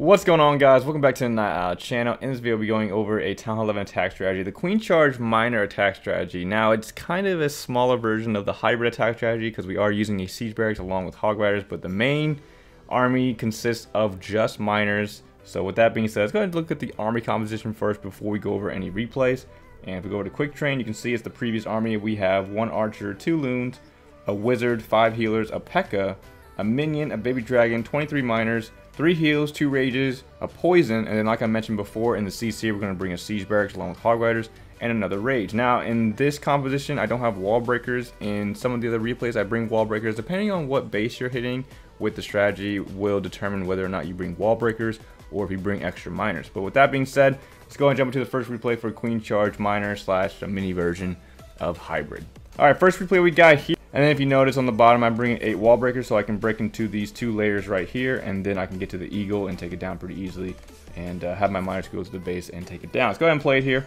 What's going on, guys? Welcome back to the channel. In this video, we'll be going over a TH11 attack strategy, the Queen Charge Miner attack strategy. Now, it's kind of a smaller version of the hybrid attack strategy because we are using a siege barracks along with hog riders, but the main army consists of just miners. So with that being said, let's go ahead and look at the army composition first before we go over any replays. And if we go to quick train, you can see it's the previous army. We have 1 archer, 2 loons, a wizard, 5 healers, a P.E.K.K.A, a minion, a baby dragon, 23 miners, 3 heals, 2 rages, a poison, and then like I mentioned before in the CC, we're going to bring a siege barracks along with hog riders and another rage. Now in this composition, I don't have wall breakers. In some of the other replays, I bring wall breakers. Depending on what base you're hitting with the strategy will determine whether or not you bring wall breakers or if you bring extra miners. But with that being said, let's go and jump into the first replay for Queen Charge Miner / a mini version of hybrid. Alright, first replay we got here. And then if you notice on the bottom, I'm bringing 8 wall breakers so I can break into these 2 layers right here, and then I can get to the eagle and take it down pretty easily and have my miners go to the base and take it down. Let's go ahead and play it here.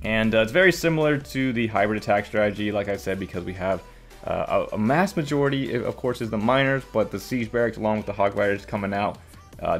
And it's very similar to the hybrid attack strategy, like I said, because we have a mass majority, of course, is the miners, but the siege barracks along with the hog riders coming out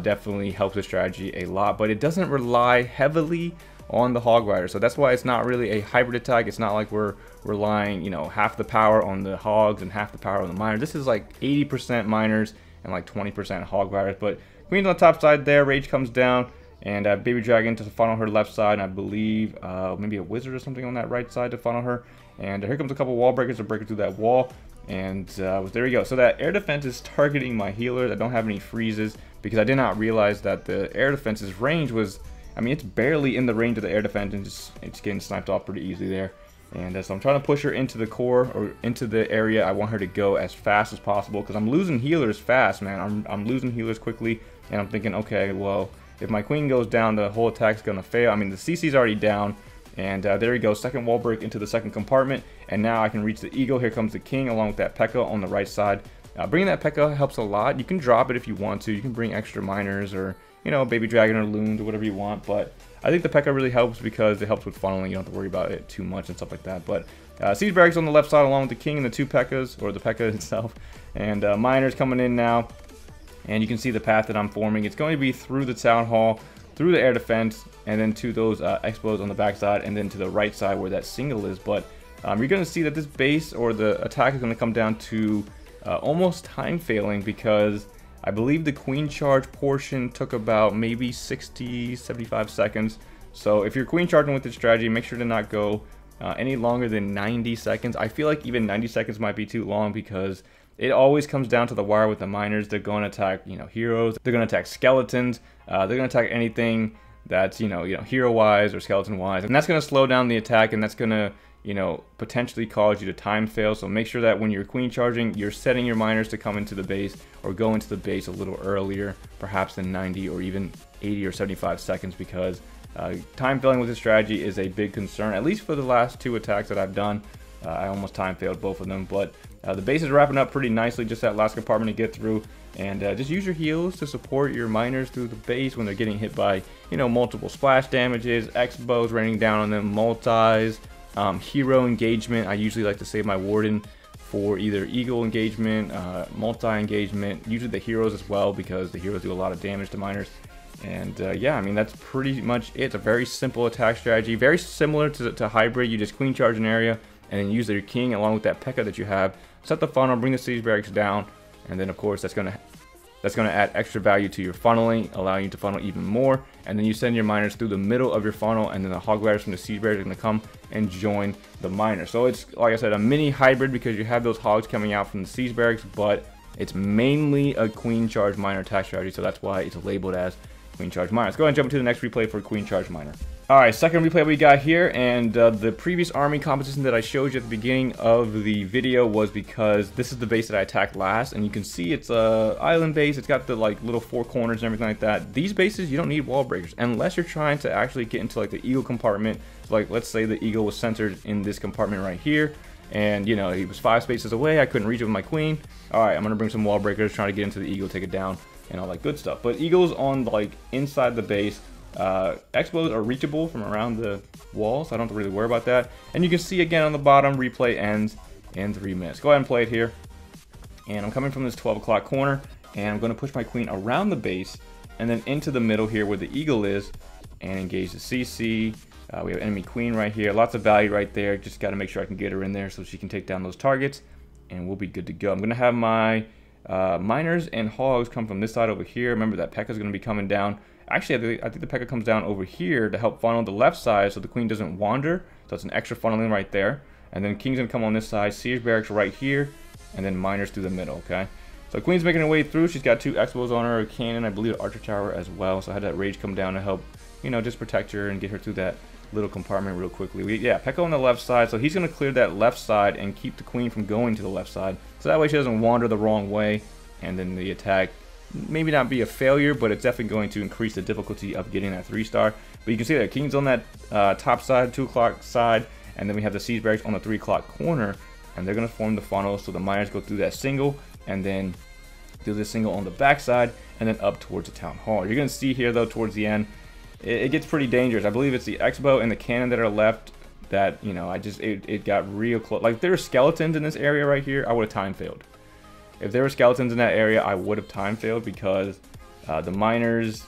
definitely helps the strategy a lot, but it doesn't rely heavily on the hog rider, so that's why it's not really a hybrid attack. It's not like we're relying, you know, half the power on the hogs and half the power on the miners. This is like 80% miners and like 20% hog riders. But queen's on the top side there, rage comes down, and baby dragon to funnel her left side, and I believe maybe a wizard or something on that right side to funnel her. And here comes a couple wall breakers to break through that wall, and there we go. So that air defense is targeting my healers. I don't have any freezes because I did not realize that the air defense's range was, I mean, it's barely in the range of the air defense, and it's getting sniped off pretty easily there. And so I'm trying to push her into the core, or into the area I want her to go as fast as possible, because I'm losing healers fast, man. I'm losing healers quickly, and I'm thinking, okay, well, if my queen goes down, the whole attack's going to fail. I mean, the CC's already down, and there we go. Second wall break into the second compartment, and now I can reach the eagle. Here comes the king along with that P.E.K.K.A on the right side. Bringing that P.E.K.K.A helps a lot. You can drop it if you want to. You can bring extra miners or, you know, baby dragon or loons or whatever you want, but I think the P.E.K.K.A really helps because it helps with funneling. You don't have to worry about it too much and stuff like that. But siege barracks on the left side along with the king and the 2 P.E.K.K.As, or the P.E.K.K.A itself, and miners coming in now. And you can see the path that I'm forming. It's going to be through the town hall, through the air defense, and then to those expos on the back side, and then to the right side where that single is. But you're going to see that this base or the attack is going to come down to almost time failing, because I believe the queen charge portion took about maybe 60-75 seconds. So if you're queen charging with this strategy, make sure to not go any longer than 90 seconds. I feel like even 90 seconds might be too long, because it always comes down to the wire with the miners. They're going to attack, you know, heroes. They're going to attack skeletons. They're going to attack anything that's, you know, hero wise or skeleton wise, and that's going to slow down the attack, and that's going to, you know, potentially cause you to time fail. So make sure that when you're queen charging, you're setting your miners to come into the base or go into the base a little earlier, perhaps than 90 or even 80 or 75 seconds, because time failing with this strategy is a big concern. At least for the last 2 attacks that I've done, I almost time failed both of them. But the base is wrapping up pretty nicely, just that last compartment to get through, and just use your heals to support your miners through the base when they're getting hit by, you know, multiple splash damages, X-bows raining down on them, multis, hero engagement. I usually like to save my warden for either eagle engagement, multi-engagement, usually the heroes as well, because the heroes do a lot of damage to miners. And yeah, I mean, that's pretty much it. It's a very simple attack strategy, very similar to hybrid. You just queen charge an area and then use your king along with that P.E.K.K.A that you have, set the funnel, bring the siege barracks down, and then of course that's going to add extra value to your funneling, allowing you to funnel even more. And then you send your miners through the middle of your funnel, and then the hog riders from the siege barracks are going to come and join the miners. So it's, like I said, a mini hybrid, because you have those hogs coming out from the siege barracks, but it's mainly a queen charge miner attack strategy, so that's why it's labeled as queen charge miner. Let's go ahead and jump into the next replay for queen charge miner. Alright, second replay we got here, and the previous army composition that I showed you at the beginning of the video was because this is the base that I attacked last, and you can see it's a island base. It's got the like little 4 corners and everything like that. These bases, you don't need wall breakers unless you're trying to actually get into like the eagle compartment. So, like, let's say the eagle was centered in this compartment right here, and you know, he was 5 spaces away. I couldn't reach it with my queen. Alright, I'm gonna bring some wall breakers, trying to get into the eagle, take it down, and all that good stuff. But eagles on like inside the base, expos are reachable from around the wall, so I don't have to really worry about that. And you can see again on the bottom, replay ends in 3 minutes. Go ahead and play it here. And I'm coming from this 12 o'clock corner, and I'm going to push my queen around the base and then into the middle here where the eagle is, and engage the CC. We have enemy queen right here. Lots of value right there. Just got to make sure I can get her in there so she can take down those targets, and we'll be good to go. I'm going to have my miners and hogs come from this side over here. Remember that P.E.K.K.A is going to be coming down. Actually, I think the P.E.K.K.A comes down over here to help funnel the left side so the queen doesn't wander. So it's an extra funneling right there. And then king's going to come on this side. Siege barracks right here, and then miners through the middle, okay? So queen's making her way through. She's got 2 X-bows on her, a cannon, I believe an archer tower as well. So I had that rage come down to help, you know, just protect her and get her through that little compartment real quickly. Yeah, P.E.K.K.A on the left side, so he's going to clear that left side and keep the queen from going to the left side. So that way she doesn't wander the wrong way, and then the attack maybe not be a failure, but it's definitely going to increase the difficulty of getting that 3-star. But you can see that king's on that top side, 2 o'clock side, and then we have the siege barracks on the 3 o'clock corner, and they're going to form the funnel, so the miners go through that single, and then do this single on the back side, and then up towards the town hall. You're going to see here, though, towards the end, it gets pretty dangerous. I believe it's the X-bow and the cannon that are left that, you know, it got real close. Like, if there were skeletons in this area right here, I would have time failed. If there were skeletons in that area, I would have time failed because the miners,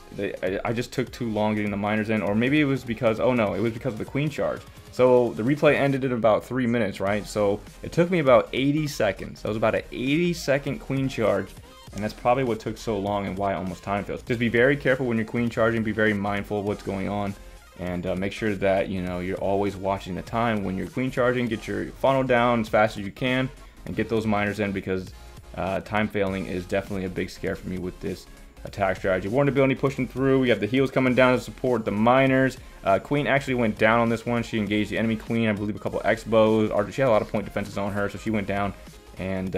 I just took too long getting the miners in. Or maybe it was because, oh no, it was because of the queen charge. So the replay ended in about 3 minutes, right? So it took me about 80 seconds. That was about an 80-second queen charge. And that's probably what took so long and why I almost time failed. Just be very careful when you're queen charging. Be very mindful of what's going on. And make sure that, you know, you're always watching the time when you're queen charging. Get your funnel down as fast as you can and get those miners in, because time failing is definitely a big scare for me with this attack strategy. Warden ability pushing through. We have the heals coming down to support the miners. Queen actually went down on this one. She engaged the enemy queen. I believe a couple X-bows. She had a lot of point defenses on her, so she went down. And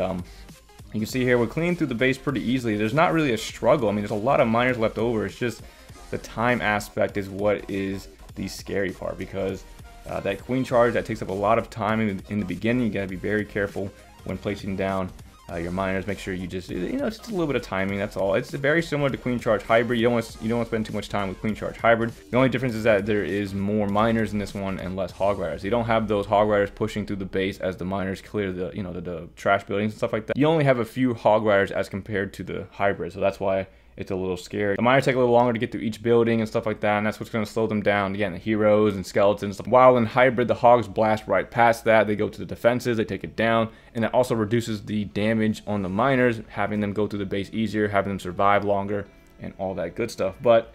you can see here we're cleaning through the base pretty easily. There's not really a struggle. I mean, there's a lot of miners left over. It's just the time aspect is what is the scary part, because that queen charge, that takes up a lot of time in the beginning. You got to be very careful when placing down your miners. Make sure you just, you know, it's just a little bit of timing, that's all. It's very similar to queen charge hybrid. You don't want to spend too much time with queen charge hybrid. The only difference is that there is more miners in this one and less hog riders. You don't have those hog riders pushing through the base as the miners clear the, you know, the trash buildings and stuff like that. You only have a few hog riders as compared to the hybrid, so that's why it's a little scary. The miners take a little longer to get through each building and stuff like that, and that's what's going to slow them down. Again, the heroes and skeletons. While in hybrid, the hogs blast right past that. They go to the defenses, they take it down, and that also reduces the damage on the miners, having them go through the base easier, having them survive longer, and all that good stuff. But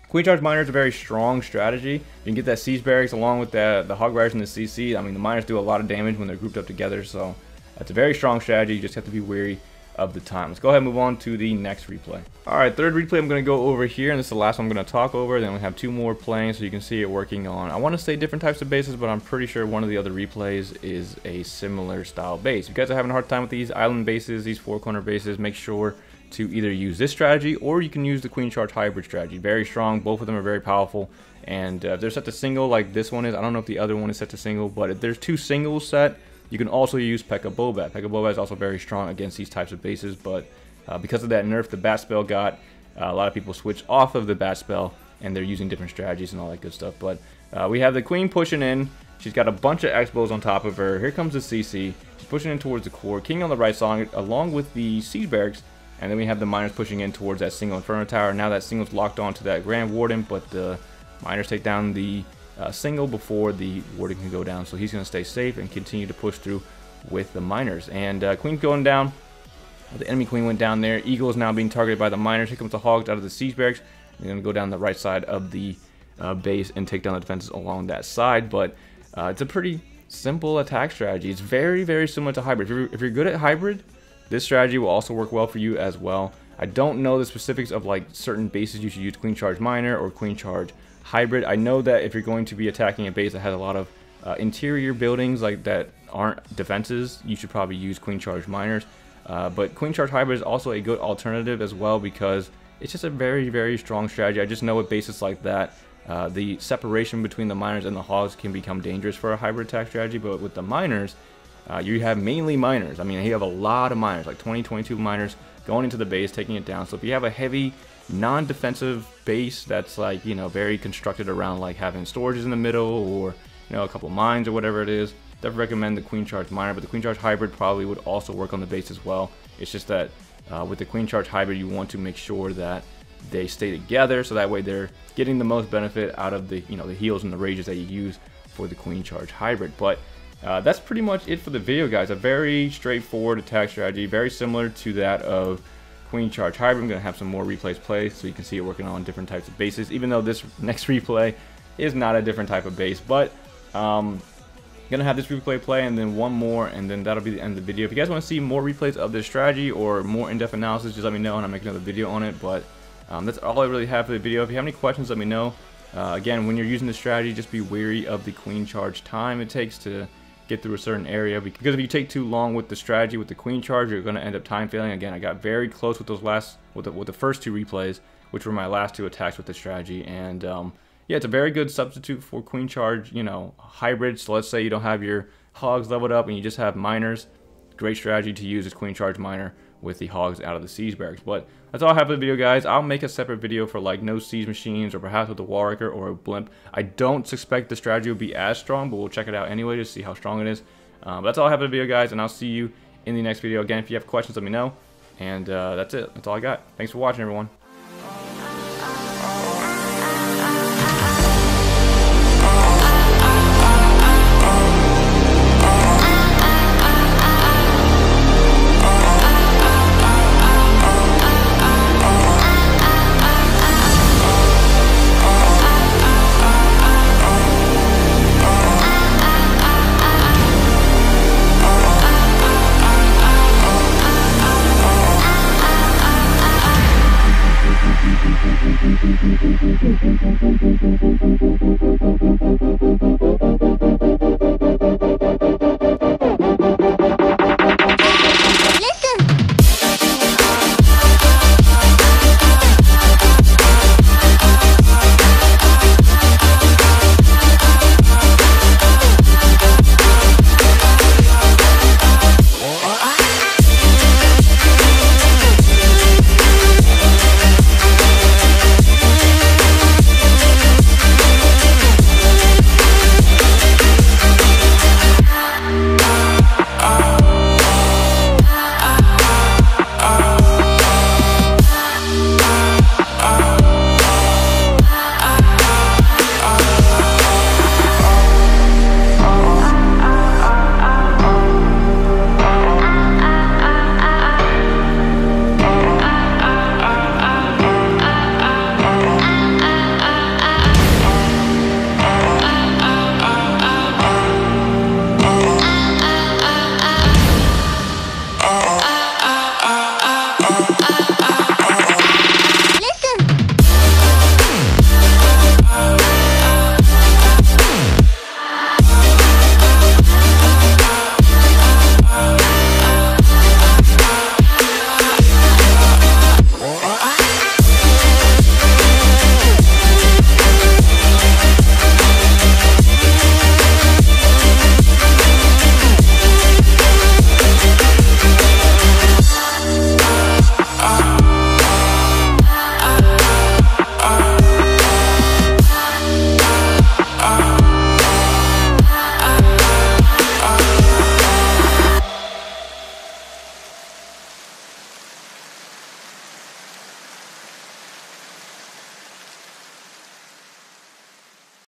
queen charge miners is a very strong strategy. You can get that siege barracks along with the hog riders and the CC. I mean, the miners do a lot of damage when they're grouped up together, so that's a very strong strategy. You just have to be wary of the time. Let's go ahead and move on to the next replay. Alright, third replay I'm going to go over here, and this is the last one I'm going to talk over. Then we have 2 more playing so you can see it working on, I want to say different types of bases, but I'm pretty sure one of the other replays is a similar style base. If you guys are having a hard time with these island bases, these 4-corner bases, make sure to either use this strategy or you can use the queen charge hybrid strategy. Very strong, both of them are very powerful, and if they're set to single like this one is, I don't know if the other one is set to single, but if there's 2 singles set, you can also use P.E.K.K.A Bobat. P.E.K.K.A Bobat is also very strong against these types of bases, but because of that nerf the bat spell got, a lot of people switch off of the bat spell, and they're using different strategies and all that good stuff. But we have the queen pushing in. She's got a bunch of X-bows on top of her. Here comes the CC. She's pushing in towards the core. King on the right side, along with the siege barracks, and then we have the miners pushing in towards that single inferno tower. Now that single's locked onto that grand warden, but the miners take down the single before the warden can go down, so he's going to stay safe and continue to push through with the miners. And queen's going down. The enemy queen went down there. Eagle is now being targeted by the miners. Here comes the hogs out of the siege barracks. They're going to go down the right side of the base and take down the defenses along that side. But it's a pretty simple attack strategy. It's very, very similar to hybrid. If you're good at hybrid, this strategy will also work well for you as well. I don't know the specifics of like certain bases you should use queen charge miner or queen charge hybrid. I know that if you're going to be attacking a base that has a lot of interior buildings like that aren't defenses, you should probably use queen charge miners. But queen charge hybrid is also a good alternative as well, because it's just a very, very strong strategy. I just know with bases like that, the separation between the miners and the hogs can become dangerous for a hybrid attack strategy. But with the miners, you have mainly miners. I mean, you have a lot of miners, like 22 miners going into the base, taking it down. So if you have a heavy non-defensive base that's like, you know, very constructed around like having storages in the middle, or, you know, a couple mines or whatever it is, definitely recommend the queen charge miner. But the queen charge hybrid probably would also work on the base as well. It's just that with the queen charge hybrid, you want to make sure that they stay together, so that way they're getting the most benefit out of the the heals and the rages that you use for the queen charge hybrid. But that's pretty much it for the video, guys. A very straightforward attack strategy, very similar to that of queen charge hybrid. I'm going to have some more replays play so you can see it working on different types of bases, even though this next replay is not a different type of base. But gonna have this replay play and then one more, and then that'll be the end of the video. If you guys want to see more replays of this strategy or more in-depth analysis, just let me know and I'll make another video on it. But that's all I really have for the video. If you have any questions, let me know. Again, when you're using this strategy, just be wary of the queen charge time it takes to get through a certain area, because if you take too long with the strategy with the queen charge, you're going to end up time failing. Again, I got very close with those with the first 2 replays, which were my last 2 attacks with the strategy. And yeah, it's a very good substitute for queen charge, hybrid. So let's say you don't have your hogs leveled up and you just have miners. Great strategy to use is queen charge miner with the hogs out of the siege barracks. But that's all I have for the video, guys. I'll make a separate video for like no siege machines, or perhaps with a wall wrecker or a blimp. I don't suspect the strategy will be as strong, but we'll check it out anyway to see how strong it is. But that's all I have for the video, guys, and I'll see you in the next video. Again, if you have questions, let me know. And that's it. That's all I got. Thanks for watching, everyone.